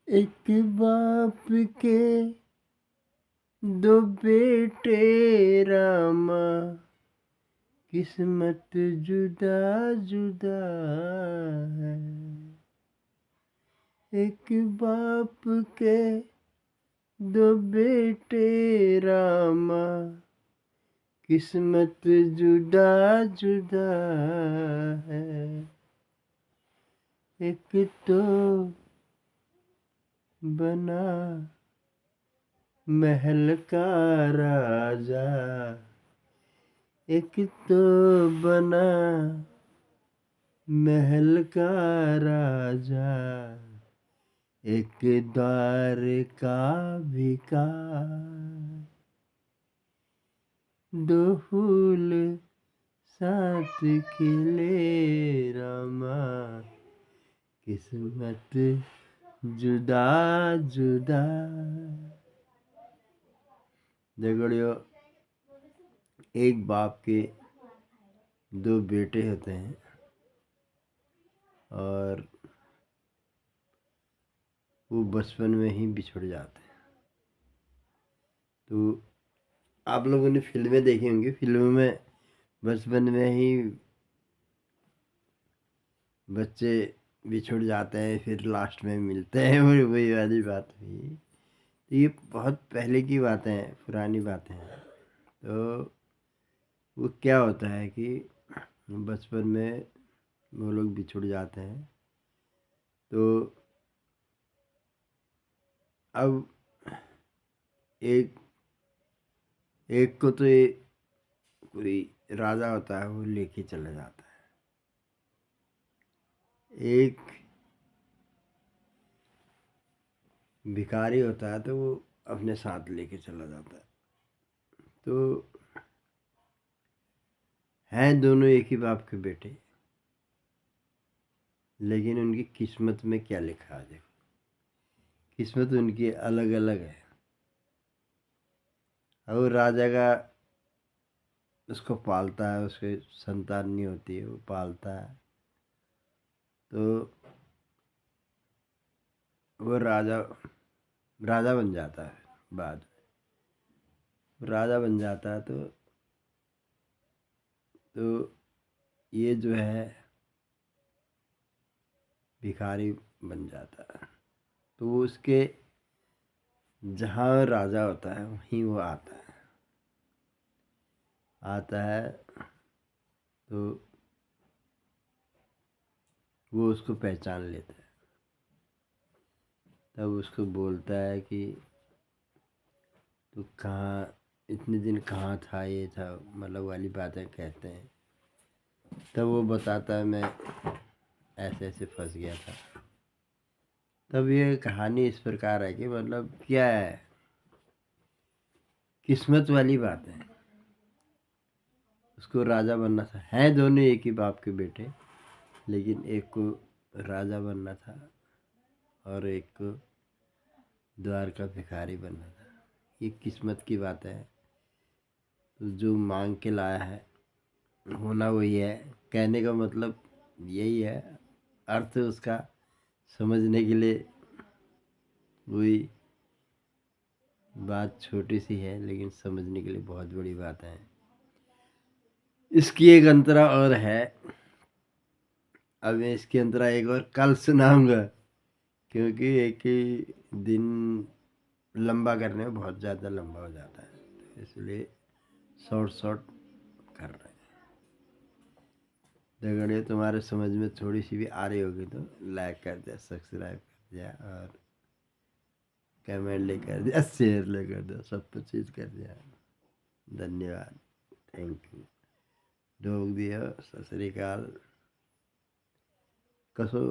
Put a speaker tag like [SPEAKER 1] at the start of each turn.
[SPEAKER 1] एक बाप के दो बेटे रामा, किस्मत जुदा जुदा है। एक बाप के दो बेटे रामा, किस्मत जुदा जुदा है। एक तो बना महल का राजा, एक तो बना महल का राजा, एक द्वार का भिखारी। दो फूल साथ खिले रामा, किस्मत जुदा जुदा। देखो, एक बाप के दो बेटे होते हैं और वो बचपन में ही बिछड़ जाते हैं। तो आप लोगों ने फिल्में देखी होंगी, फिल्मों में बचपन में ही बच्चे बिछड़ जाते हैं, फिर लास्ट में मिलते हैं। वही वाली बात हुई। तो ये बहुत पहले की बातें हैं, पुरानी बातें हैं। तो वो क्या होता है कि बचपन में वो लोग बिछड़ जाते हैं। तो अब एक को तो ये कोई राजा होता है, वो लेके चला जाता है। एक भिखारी होता है, तो वो अपने साथ लेके चला जाता है। तो हैं दोनों एक ही बाप के बेटे, लेकिन उनकी किस्मत में क्या लिखा है देखो। किस्मत उनकी अलग अलग है। और राजा का उसको पालता है, उसके संतान नहीं होती है, वो पालता है। तो वो राजा बन जाता है। बाद में राजा बन जाता है। तो ये जो है भिखारी बन जाता है। तो वो उसके जहाँ राजा होता है वहीं वो आता है। तो वो उसको पहचान लेता है। तब उसको बोलता है कि तू कहाँ, इतने दिन कहाँ था, ये था, मतलब वाली बातें कहते हैं। तब वो बताता है मैं ऐसे ऐसे फंस गया था। तब ये कहानी इस प्रकार है कि मतलब क्या है, किस्मत वाली बात है। उसको राजा बनना था। हैं दोनों एक ही बाप के बेटे, लेकिन एक को राजा बनना था और एक को द्वार का भिखारी बनना था। ये किस्मत की बात है। तो जो मांग के लाया है होना वही है। कहने का मतलब यही है। अर्थ उसका समझने के लिए वही बात छोटी सी है, लेकिन समझने के लिए बहुत बड़ी बात है। इसकी एक अंतरा और है। अब मैं इसकी अंतरा एक और कल सुनाऊंगा, क्योंकि एक ही दिन लंबा करने में बहुत ज़्यादा लंबा हो जाता है, तो इसलिए शॉर्ट शॉर्ट कर रहे हैं। अगर ये तुम्हारे समझ में थोड़ी सी भी आ रही होगी तो लाइक कर दिया, सब्सक्राइब कर दिया और कमेंट ले कर दिया, शेयर ले कर दिया, सब कुछ चीज़ कर दिया। धन्यवाद, थैंक यू। डोग दिया, सत श्री अकाल। कसो